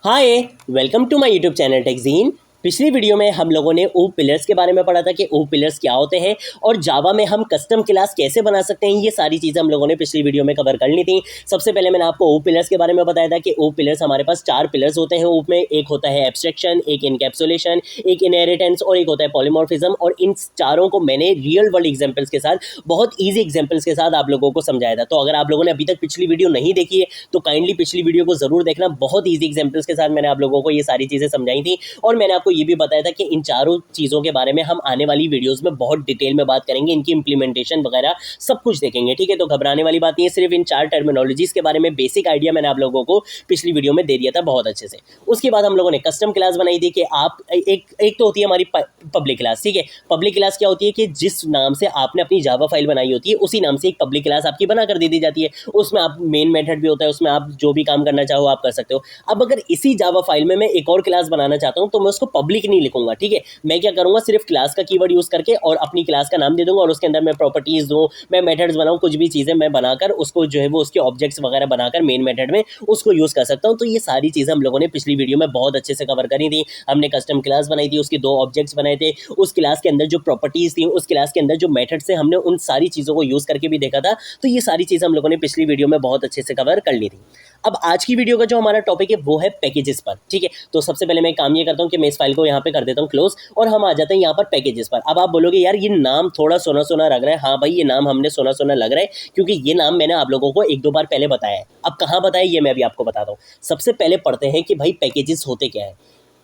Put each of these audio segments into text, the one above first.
Hi, welcome to my YouTube channel Techgene. पिछली video में हम लोगों ने ओ पिलर्स के बारे में पढ़ा था कि ओ पिलर्स क्या होते हैं और जावा में हम कस्टम क्लास कैसे बना सकते हैं। ये सारी चीज़ें हम लोगों ने पिछली वीडियो में कवर कर ली थी। सबसे पहले मैंने आपको ओ पिलर्स के बारे में बताया था कि ओ पिलर्स हमारे पास 4 पिलर्स होते हैं ओप में। एक होता है एब्स्ट्रैक्शन, एक इनकैप्सुलेशन, एक इनहेरिटेंस और एक होता है पॉलीमॉर्फिज्म। और इन चारों को मैंने रियल वर्ल्ड एग्जाम्पल्स के साथ, बहुत ईजी एग्जाम्पल्स के साथ आप लोगों को समझाया था। तो अगर आप लोगों ने अभी तक पिछली वीडियो नहीं देखी है तो काइंडली पिछली वीडियो को जरूर देखना। बहुत ईजी एग्जाम्पल्स के साथ मैंने आप लोगों को ये सारी चीज़ें समझाई थी और मैंने आपको ये भी बताया था कि इन चारों चीज़ों के बारे में हम आने वाली वीडियोस में बहुत डिटेल में बात करेंगे, इनकी इंप्लीमेंटेशन वगैरह सब कुछ देखेंगे। ठीक है, तो घबराने वाली बात नहीं है। सिर्फ इन 4 टर्मिनोलॉजीज के बारे में बेसिक आइडिया मैंने आप लोगों को पिछली वीडियो में दे दिया था बहुत अच्छे से। उसके बाद हम लोगों ने कस्टम क्लास बनाई थी कि आप एक तो होती है हमारी पब्लिक क्लास। ठीक है, पब्लिक क्लास क्या होती है कि जिस नाम से आपने अपनी जावा फाइल बनाई होती है उसी नाम से एक पब्लिक क्लास आपकी बना कर दे दी जाती है। उसमें आप मेन मेथड भी होता है, उसमें आप जो भी काम करना चाहो आप कर सकते हो। अब अगर इसी जावा फाइल में मैं एक और क्लास बनाना चाहता हूं तो मैं उसको पब्लिक नहीं लिखूंगा। ठीक है, मैं क्या करूंगा, सिर्फ क्लास का कीवर्ड यूज करके और अपनी क्लास का नाम दे दूंगा और उसके अंदर मैं प्रॉपर्टीज दूं, मैं मेथड्स बनाऊं, कुछ भी चीजें मैं बनाकर उसको जो है वो उसके ऑब्जेक्ट्स वगैरह बनाकर मेन मेथड में उसको यूज कर सकता हूं। तो ये सारी चीजें हम लोगों ने पिछली वीडियो में बहुत अच्छे से कवर करी थी। हमने कस्टम क्लास बनाई थी, उसके 2 ऑब्जेक्ट्स बनाए थे, उस क्लास के अंदर जो प्रॉपर्टीज थी, उस क्लास के अंदर जो मेथड्स थे, हमने उन सारी चीजों को यूज करके भी देखा था। तो ये सारी चीजें हम लोगों ने पिछली वीडियो में बहुत अच्छे से कवर कर ली थी। अब आज की वीडियो का जो हमारा टॉपिक है वो है पैकेजेस पर। ठीक है, तो सबसे पहले मैं काम ये करता हूँ कि मैं इस फाइल को यहाँ पे कर देता हूँ क्लोज और हम आ जाते हैं यहाँ पर पैकेजेस पर। अब आप बोलोगे यार ये नाम थोड़ा सोना सोना लग रहा है। हाँ भाई, ये नाम हमने सोना सोना लग रहा है क्योंकि ये नाम मैंने आप लोगों को 1-2 बार पहले बताया है। अब कहाँ बताया ये मैं अभी आपको बताता हूँ। सबसे पहले पढ़ते हैं कि भाई पैकेजेस होते क्या है।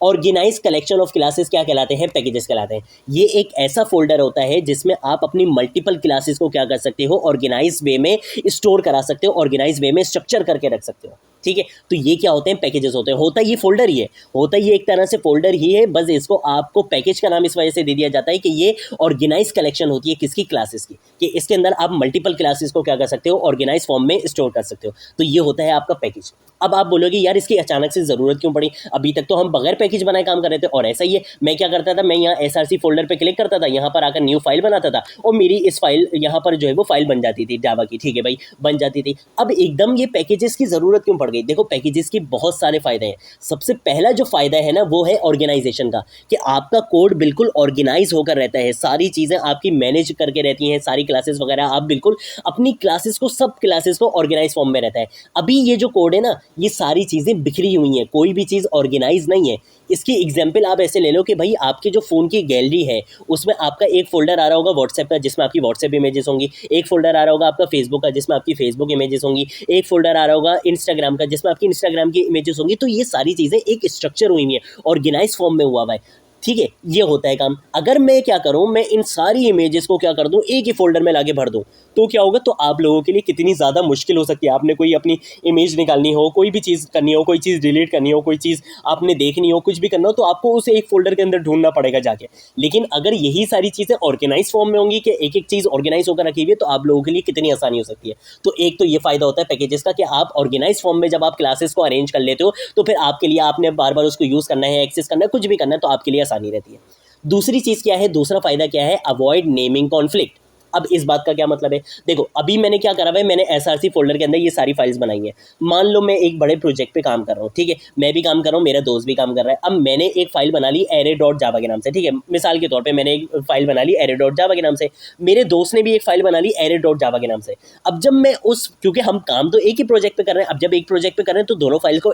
ऑर्गेनाइज कलेक्शन ऑफ क्लासेस क्या कहलाते हैं? पैकेजेस कहलाते हैं। ये एक ऐसा फोल्डर होता है जिसमें आप अपनी मल्टीपल क्लासेस को क्या कर सकते हो, ऑर्गेनाइज वे में स्टोर करा सकते हो, ऑर्गेनाइज वे में स्ट्रक्चर करके रख सकते हो। ठीक है, तो ये क्या होते हैं? पैकेजेस होते हैं। होता ये फोल्डर ही है, होता ये एक तरह से फोल्डर ही है, बस इसको आपको पैकेज का नाम इस वजह से दे दिया जाता है कि ये ऑर्गेनाइज कलेक्शन होती है किसकी? क्लासेस की। कि इसके अंदर आप मल्टीपल क्लासेस को क्या कर सकते हो, ऑर्गेनाइज फॉर्म में स्टोर कर सकते हो। तो ये होता है आपका पैकेज। अब आप बोलोगे यार इसकी अचानक से जरूरत क्यों पड़ी? अभी तक तो हम बगैर पैकेज बनाए काम कर रहे थे। और ऐसा ही है, मैं क्या करता था, मैं यहाँ एसआरसी फोल्डर पे क्लिक करता था, यहाँ पर आकर न्यू फाइल बनाता था और मेरी इस फाइल यहाँ पर जो है वो फाइल बन जाती थी जावा की। ठीक है भाई, बन जाती थी। अब एकदम ये पैकेजेस की जरूरत क्यों पड़ गई? देखो, पैकेजेस की बहुत सारे फायदे हैं। सबसे पहला जो फायदा है ना वो है ऑर्गेनाइजेशन का, कि आपका कोड बिल्कुल ऑर्गेनाइज होकर रहता है, सारी चीजें आपकी मैनेज करके रहती हैं, सारी क्लासेस वगैरह आप बिल्कुल अपनी क्लासेस को, सब क्लासेस को ऑर्गेनाइज फॉर्म में रहता है। अभी ये जो कोड है ना, ये सारी चीजें बिखरी हुई हैं, कोई भी चीज ऑर्गेनाइज नहीं है। इसकी एग्जाम्पल आप ऐसे ले लो कि भाई आपके जो फ़ोन की गैलरी है उसमें आपका एक फोल्डर आ रहा होगा व्हाट्सएप का जिसमें आपकी व्हाट्सएप इमेजेस होंगी, एक फोल्डर आ रहा होगा आपका फेसबुक का जिसमें आपकी फेसबुक इमेजेस होंगी, एक फोल्डर आ रहा होगा इंस्टाग्राम का जिसमें आपकी इंस्टाग्राम की इमेजेस होंगी। तो ये सारी चीज़ें एक स्ट्रक्चर हुई है, ऑर्गेनाइज फॉर्म में हुआ हुआ है। ठीक है, ये होता है काम। अगर मैं क्या करूं, मैं इन सारी इमेजेस को क्या कर दूं, एक ही फोल्डर में लाके भर दूं, तो क्या होगा? तो आप लोगों के लिए कितनी ज़्यादा मुश्किल हो सकती है। आपने कोई अपनी इमेज निकालनी हो, कोई भी चीज़ करनी हो, कोई चीज़ डिलीट करनी हो, कोई चीज़ आपने देखनी हो, कुछ भी करना हो, तो आपको उसे एक फोल्डर के अंदर ढूंढना पड़ेगा जाके। लेकिन अगर यही सारी चीज़ें ऑर्गेनाइज फॉर्म में होंगी कि एक एक चीज़ ऑर्गेनाइज होकर रखी हुई है, तो आप लोगों के लिए कितनी आसानी हो सकती है। तो एक तो ये फायदा होता है पैकेजेस का कि आप ऑर्गेनाइज फॉर्म में जब आप क्लासेस को अरेंज कर लेते हो तो फिर आपके लिए, आपने बार बार उसको यूज़ करना है, एक्सेस करना है, कुछ भी करना है, तो आपके लिए आसानी रहती है। दूसरी चीज़ क्या है, दूसरा फायदा क्या है? Avoid naming conflict. अब इस बात का क्या मतलब है? देखो, अभी मैंने क्या करा है, मैंने एसआरसी फोल्डर के अंदर ये सारी फाइल्स बनाई हैं। मान लो मैं एक बड़े प्रोजेक्ट पे काम कर रहा हूँ। ठीक है, मैं भी काम कर रहा हूँ, मेरा दोस्त भी काम कर रहा है। अब मैंने एक फाइल बना ली array.java के नाम से। ठीक है, मिसाल के तौर पे मैंने एक फाइल बना ली array.java के नाम से, मेरे दोस्त ने भी एक फाइल बना ली array.java के नाम से। अब जब मैं क्योंकि हम काम तो एक ही प्रोजेक्ट पे कर रहे हैं, अब जब एक प्रोजेक्ट पे कर रहे हैं तो दोनों फाइल को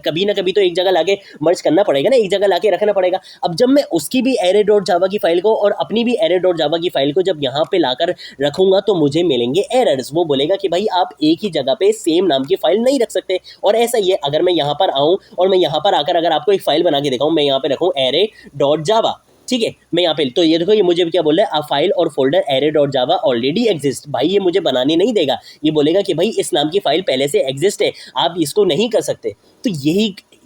कभी ना कभी तो एक जगह लाके मर्ज करना पड़ेगा ना, एक जगह लाके रखना पड़ेगा। अब जब मैं उसकी भी array.java की फाइल को और अपनी भी array.java की फाइल को जब यहाँ पे लाकर रखूंगा तो मुझे मिलेंगे एरर्स। वो बोलेगा कि भाई आप एक ही जगह पे सेम नाम की फाइल नहीं रख सकते। और ऐसा ही है, अगर मैं यहाँ पर आऊँ और मैं यहाँ पर आकर अगर आपको एक फाइल बना के दिखाऊँ, मैं यहाँ पे रखूँ array.java। ठीक है, मैं यहाँ पे, तो ये देखो, ये मुझे क्या बोल रहा है, आ फाइल और फोल्डर array.java ऑलरेडी एग्जिस्ट। भाई ये मुझे बनाने नहीं देगा, ये बोलेगा कि भाई इस नाम की फाइल पहले से एग्जिस्ट है, आप इसको नहीं कर सकते। तो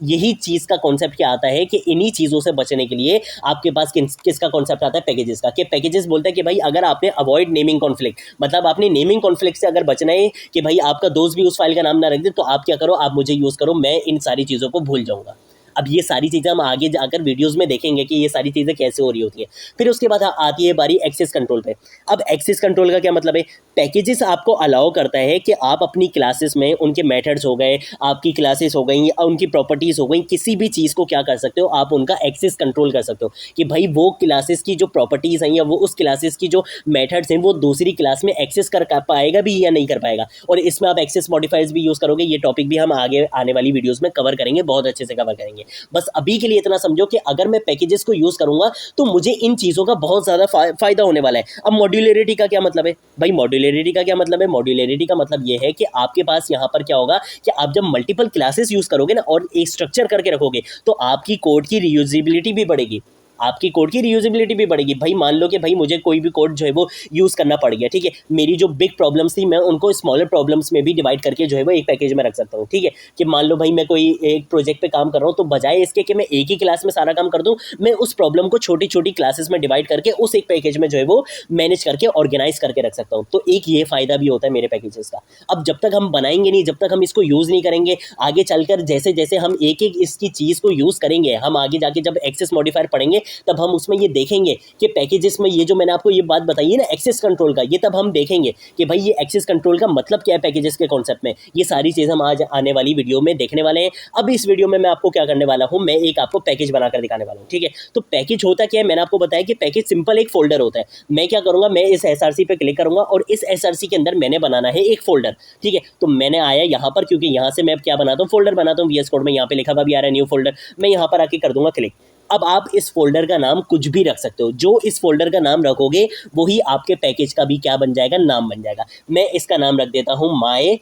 यही चीज़ का कॉन्सेप्ट क्या आता है कि इन्हीं चीज़ों से बचने के लिए आपके पास किसका कॉन्सेप्ट आता है? पैकेजेस का। कि पैकेजेस बोलता है कि भाई अगर आपने अवॉइड नेमिंग कॉन्फ्लिक्ट, मतलब आपने नेमिंग कॉन्फ्लिक्ट से अगर बचना है कि भाई आपका दोस्त भी उस फाइल का नाम ना रख दे, तो आप क्या करो, आप मुझे यूज़ करो, मैं इन सारी चीज़ों को भूल जाऊँगा। अब ये सारी चीज़ें हम आगे जाकर वीडियोज़ में देखेंगे कि ये सारी चीज़ें कैसे हो रही होती है। फिर उसके बाद आती है बारी एक्सेस कंट्रोल पे। अब एक्सेस कंट्रोल का क्या मतलब है? पैकेजेस आपको अलाउ करता है कि आप अपनी क्लासेस में उनके मेथड्स हो गए, आपकी क्लासेस हो गई या उनकी प्रॉपर्टीज़ हो गई, किसी भी चीज़ को क्या कर सकते हो, आप उनका एक्सेस कंट्रोल कर सकते हो कि भाई वो क्लासेस की जो प्रॉपर्टीज़ हैं या वो उस क्लासेस की जो मेथड्स हैं वो दूसरी क्लास में एक्सेस कर पाएगा भी या नहीं कर पाएगा। और इसमें आप एक्सेस मॉडिफायर्स भी यूज़ करोगे। ये टॉपिक भी हम आगे आने वाली वीडियोज़ में कवर करेंगे, बहुत अच्छे से कवर करेंगे। बस अभी के लिए इतना समझो कि अगर मैं पैकेजेस को यूज़ करूँगा तो मुझे इन चीज़ों का बहुत ज़्यादा फ़ायदा होने वाला है। अब मॉड्यूलरिटी का क्या मतलब है? भाई मॉड्यूलरिटी का क्या मतलब है? मॉड्यूलरिटी का मतलब ये है कि आपके पास यहाँ पर क्या होगा कि आप जब मल्टीपल क्लासेस यूज़ करोगे ना और एक स्ट्रक्चर करके रखोगे तो आपकी कोड की रीयूजेबिलिटी भी बढ़ेगी, आपकी कोड की रीयूजेबिलिटी भी बढ़ेगी। भाई मान लो कि भाई मुझे कोई भी कोड जो है वो यूज़ करना पड़ गया, ठीक है, मेरी जो बिग प्रॉब्लम्स थी मैं उनको स्मॉलर प्रॉब्लम्स में भी डिवाइड करके जो है वो एक पैकेज में रख सकता हूँ, ठीक है, कि मान लो भाई मैं कोई एक प्रोजेक्ट पे काम कर रहा हूँ तो बजाय इसके कि मैं एक ही क्लास में सारा काम कर दूँ, मैं उस प्रॉब्लम को छोटी छोटी क्लासेस में डिवाइड करके उस एक पैकेज में जो है वो मैनेज करके ऑर्गेनाइज करके रख सकता हूँ। तो एक ये फ़ायदा भी होता है मेरे पैकेजेस का। अब जब तक हम बनाएंगे नहीं, जब तक हम इसको यूज़ नहीं करेंगे, आगे चलकर जैसे जैसे हम एक एक इसकी चीज़ को यूज़ करेंगे, हम आगे जाके जब एक्सेस मॉडिफायर पढ़ेंगे तब हम उसमें ये देखेंगे कि पैकेजेस में ये जो मैंने आपको ये बात बताई है ना एक्सेस कंट्रोल का, ये तब हम देखेंगे कि भाई ये एक्सेस कंट्रोल का मतलब क्या है पैकेजेस के कॉन्सेप्ट में। ये सारी चीज़ हम आज आने वाली वीडियो में देखने वाले हैं। अब इस वीडियो में मैं आपको क्या करने वाला हूँ, मैं एक आपको पैकेज बनाकर दिखाने वाला हूँ, ठीक है। तो पैकेज होता क्या है, मैंने आपको बताया कि पैकेज सिंपल एक फोल्डर होता है। मैं क्या करूँगा, मैं इस SRC पे क्लिक करूँगा और इस SRC के अंदर मैंने बनाना है एक फोल्डर, ठीक है। तो मैंने आया यहाँ पर, क्योंकि यहाँ से मैं क्या बनाता हूँ, फोल्डर बनाता हूँ VS कोड में, यहाँ पे लिखा हुआ भी आ रहा है न्यू फोल्डर। मैं यहाँ पर आके कर दूंगा क्लिक। अब आप इस फोल्डर का नाम कुछ भी रख सकते हो, जो इस फोल्डर का नाम रखोगे वही आपके पैकेज का भी क्या बन जाएगा, नाम बन जाएगा। मैं इसका नाम रख देता हूं माय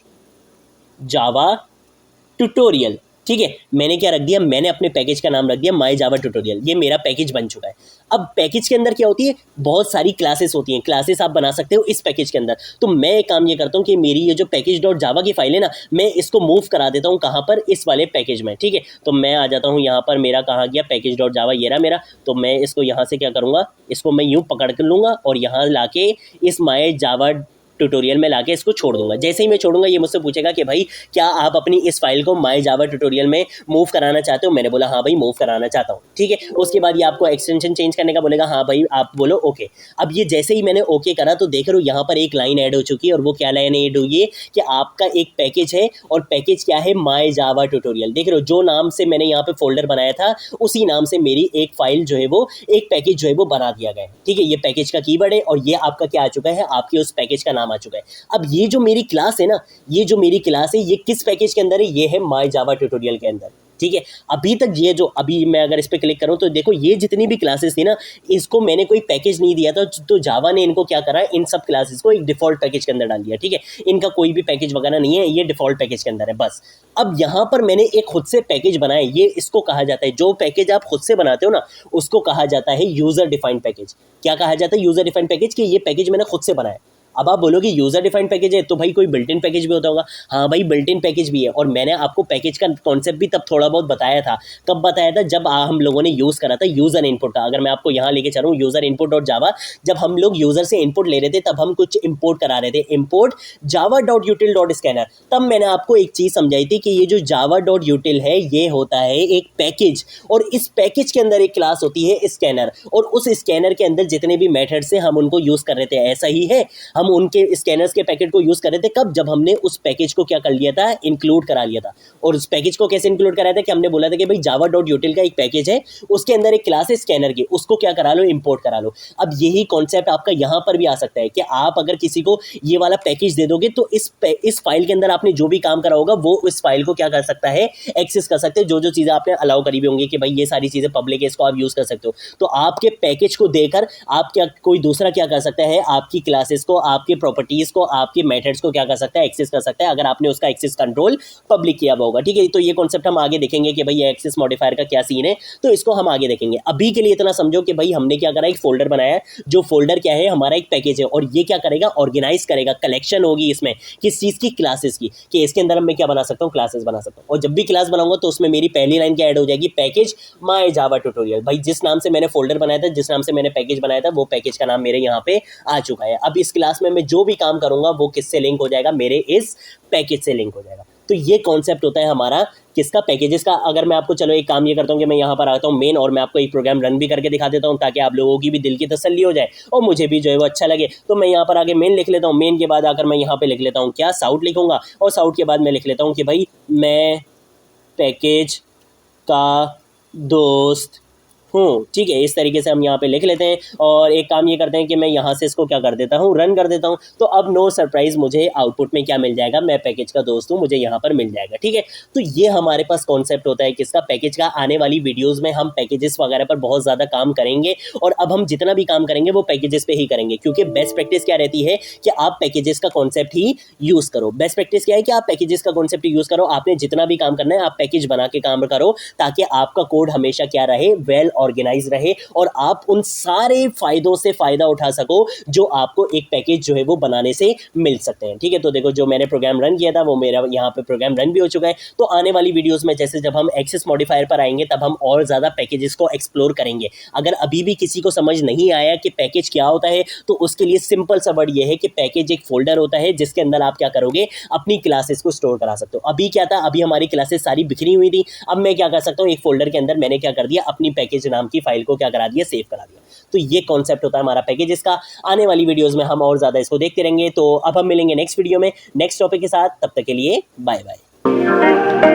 जावा ट्यूटोरियल, ठीक है। मैंने क्या रख दिया, मैंने अपने पैकेज का नाम रख दिया माय जावा ट्यूटोरियल। ये मेरा पैकेज बन चुका है। अब पैकेज के अंदर क्या होती है, बहुत सारी क्लासेस होती हैं, क्लासेस आप बना सकते हो इस पैकेज के अंदर। तो मैं एक काम ये करता हूँ कि मेरी ये जो पैकेज डॉट जावा की फाइल है ना, मैं इसको मूव करा देता हूँ कहाँ पर, इस वाले पैकेज में, ठीक है। तो मैं आ जाता हूँ यहाँ पर, मेरा कहाँ गया पैकेज डॉट जावा, ये रहा मेरा। तो मैं इसको यहाँ से क्या करूँगा, इसको मैं यूँ पकड़ कर लूँगा और यहाँ लाके इस माय जावा ट्यूटोरियल में लाके इसको छोड़ दूंगा। जैसे ही मैं छोड़ूंगा ये मुझसे पूछेगा कि भाई क्या आप अपनी इस फाइल को माय जावा ट्यूटोरियल में मूव कराना चाहते हो। मैंने बोला हाँ भाई मूव कराना चाहता हूँ, ठीक है। उसके बाद ये आपको एक्सटेंशन चेंज करने का बोलेगा, हाँ भाई आप बोलो ओके। अब ये जैसे ही मैंने ओके करा तो देख रहे हो यहाँ पर एक लाइन ऐड हो चुकी है, और वो क्या लाइन ऐड हुई है कि आपका एक पैकेज है, और पैकेज क्या है, माय जावा ट्यूटोरियल। देख रहे हो जो नाम से मैंने यहाँ पे फोल्डर बनाया था उसी नाम से मेरी एक फाइल जो है वो, एक पैकेज जो है वो बना दिया गया है, ठीक है। ये पैकेज का कीवर्ड है और ये आपका क्या आ चुका है, आपके उस पैकेज का नाम आ चुका है। अब ये जो मेरी क्लास है ना, ये जो मेरी क्लास है ये किस पैकेज के अंदर है, ये है माय जावा ट्यूटोरियल के अंदर, ठीक है। अभी तक ये जो, अभी मैं अगर इस पर क्लिक करूं तो देखो ये जितनी भी क्लासेस थी ना, इसको मैंने कोई पैकेज नहीं दिया था, तो जावा ने इनको क्या करा, इन सब क्लासेस को एक डिफॉल्ट पैकेज के अंदर डाल दिया, ठीक है। इनका कोई भी पैकेज वगैरह नहीं है, ये डिफॉल्ट पैकेज के अंदर है बस। अब यहाँ पर मैंने एक खुद से पैकेज बनाया, ये इसको कहा जाता है, जो पैकेज आप खुद से बनाते हो ना उसको कहा जाता है यूजर डिफाइंड पैकेज। क्या कहा जाता है, यूजर डिफाइंड पैकेज, कि ये पैकेज मैंने खुद से बनाया। अब आप बोलोगे यूजर डिफाइंड पैकेज है तो भाई कोई बिल्ट इन पैकेज भी होता होगा। हाँ भाई बिल्ट इन पैकेज भी है, और मैंने आपको पैकेज का कॉन्सेप्ट भी तब थोड़ा बहुत बताया था। कब बताया था, जब हम लोगों ने यूज़ करा था यूज़र इनपुट का। अगर मैं आपको यहाँ लेके चलूँ यूज़र इनपुट डॉट जावा, जब हम लोग यूज़र से इनपुट ले रहे थे तब हम कुछ इम्पोर्ट करा रहे थे, import Java dot यूटिल dot scanner. तब मैंने आपको एक चीज़ समझाई थी कि ये जो जावा डॉट यूटिल है ये होता है एक पैकेज, और इस पैकेज के अंदर एक क्लास होती है स्कैनर, और उस स्कैनर के अंदर जितने भी मेथड्स हैं हम उनको यूज़ कर रहे थे। ऐसा ही है, हम उनके स्कैनर के पैकेट को यूज कर रहे थे। कब, जब हमने उस पैकेज को क्या कर लिया था, इंक्लूड करा लिया था। और उस पैकेज को कैसे इंक्लूड कराया था कि हमने बोला था कि भाई जावा डॉट यूटिल का एक पैकेज है, उसके अंदर एक क्लास है स्कैनर की, उसको क्या करा लो, इंपोर्ट करा लो। अब यही कॉन्सेप्ट आपका यहाँ पर भी आ सकता है कि आप अगर किसी को ये वाला पैकेज दे दोगे तो इस फाइल के अंदर आपने जो भी काम करा होगा वो इस फाइल को क्या कर सकता है, एक्सेस कर सकते हैं। जो जो चीज़ें आपने अलाउ करी हुई होंगी कि भाई ये सारी चीज़ें पब्लिक है, इसको आप यूज़ कर सकते हो। तो आपके पैकेज को देकर आप क्या, कोई दूसरा क्या कर सकता है, आपकी क्लासेस को, आपकी प्रॉपर्टीज को, आपके मेथड्स को क्या कर सकता है, एक्सेस कर सकता है, अगर आपने उसका एक्सेस कंट्रोल पब्लिक किया हुआ होगा, ठीक है। तो ये कॉन्सेप्ट हम आगे देखेंगे कि भाई ये एक्सेस मॉडिफायर का क्या सीन है, तो इसको हम आगे देखेंगे। अभी के लिए इतना समझो कि भाई हमने क्या करा, एक फोल्डर बनाया है, जो फोल्डर क्या है, हमारा एक पैकेज है, और ये क्या करेगा, ऑर्गेनाइज करेगा, कलेक्शन होगी इसमें किस चीज़ की, क्लासेस की, कि इसके अंदर मैं क्या बना सकता हूँ, क्लासेस बना सकता हूँ। और जब भी क्लास बनाऊंगा तो उसमें मेरी पहली लाइन क्या ऐड हो जाएगी, पैकेज माय जावा ट्यूटोरियल। भाई जिस नाम से मैंने फोल्डर बनाया था, जिस नाम से मैंने पैकेज बनाया था, वो पैकेज का नाम मेरे यहाँ पे आ चुका है। अब इस क्लास में मैं जो भी काम करूंगा वो किससे लिंक हो जाएगा, मेरे इस पैकेज से लिंक हो जाएगा। तो ये कॉन्सेप्ट होता है हमारा किसका, पैकेजेस का। अगर मैं आपको, चलो एक काम ये करता हूँ कि मैं यहाँ पर आता हूँ मेन, और मैं आपको एक प्रोग्राम रन भी करके दिखा देता हूँ ताकि आप लोगों की भी दिल की तसल्ली हो जाए और मुझे भी जो है वो अच्छा लगे। तो मैं यहाँ पर आगे मेन लिख लेता हूँ, मेन के बाद आकर मैं यहाँ पे लिख लेता हूँ क्या, साउट लिखूंगा, और साउट के बाद मैं लिख लेता हूँ कि भाई मैं पैकेज का दोस्त हूँ। ठीक है, इस तरीके से हम यहाँ पे लिख लेते हैं। और एक काम ये करते हैं कि मैं यहाँ से इसको क्या कर देता हूँ, रन कर देता हूँ। तो अब नो सरप्राइज, मुझे आउटपुट में क्या मिल जाएगा, मैं पैकेज का दोस्त हूँ, मुझे यहाँ पर मिल जाएगा। ठीक है, तो ये हमारे पास कॉन्सेप्ट होता है किसका, पैकेज का। आने वाली वीडियोज़ में हम पैकेजेस वगैरह पर बहुत ज़्यादा काम करेंगे, और अब हम जितना भी काम करेंगे वो पैकेजेस पे ही करेंगे, क्योंकि बेस्ट प्रैक्टिस क्या रहती है कि आप पैकेजेस का कॉन्सेप्ट ही यूज़ करो। बेस्ट प्रैक्टिस क्या है कि आप पैकेजेस का कॉन्सेप्ट यूज़ करो। आपने जितना भी काम करना है आप पैकेज बना के काम करो, ताकि आपका कोड हमेशा क्या रहे, वेल ऑर्गेनाइज रहे, और आप उन सारे फायदों से फायदा उठा सको जो आपको एक पैकेज जो है वो बनाने से मिल सकते हैं। ठीक है, तो देखो जो मैंने प्रोग्राम रन किया था वो मेरा यहाँ पे प्रोग्राम रन भी हो चुका है। तो आने वाली वीडियोस में जैसे जब हम एक्सेस मॉडिफायर पर आएंगे तब हम और ज़्यादा पैकेजेस को एक्सप्लोर करेंगे। अगर अभी भी किसी को समझ नहीं आया कि पैकेज क्या होता है, तो उसके लिए सिंपल सा वर्ड ये है कि पैकेज एक फोल्डर होता है जिसके अंदर आप क्या करोगे, अपनी क्लासेस को स्टोर करा सकते हो। अभी क्या था, अभी हमारी क्लासेस सारी बिखरी हुई थी। अब मैं क्या कर सकता हूँ, एक फोल्डर के अंदर मैंने क्या कर दिया, अपनी पैकेज नाम की फाइल को क्या करा दिया, सेव करा दिया। तो ये कॉन्सेप्ट होता है हमारा पैकेजेस का। आने वाली वीडियोस में हम और ज़्यादा इसको देखते रहेंगे। तो अब हम मिलेंगे नेक्स्ट वीडियो में नेक्स्ट टॉपिक के साथ। तब तक के लिए बाय बाय।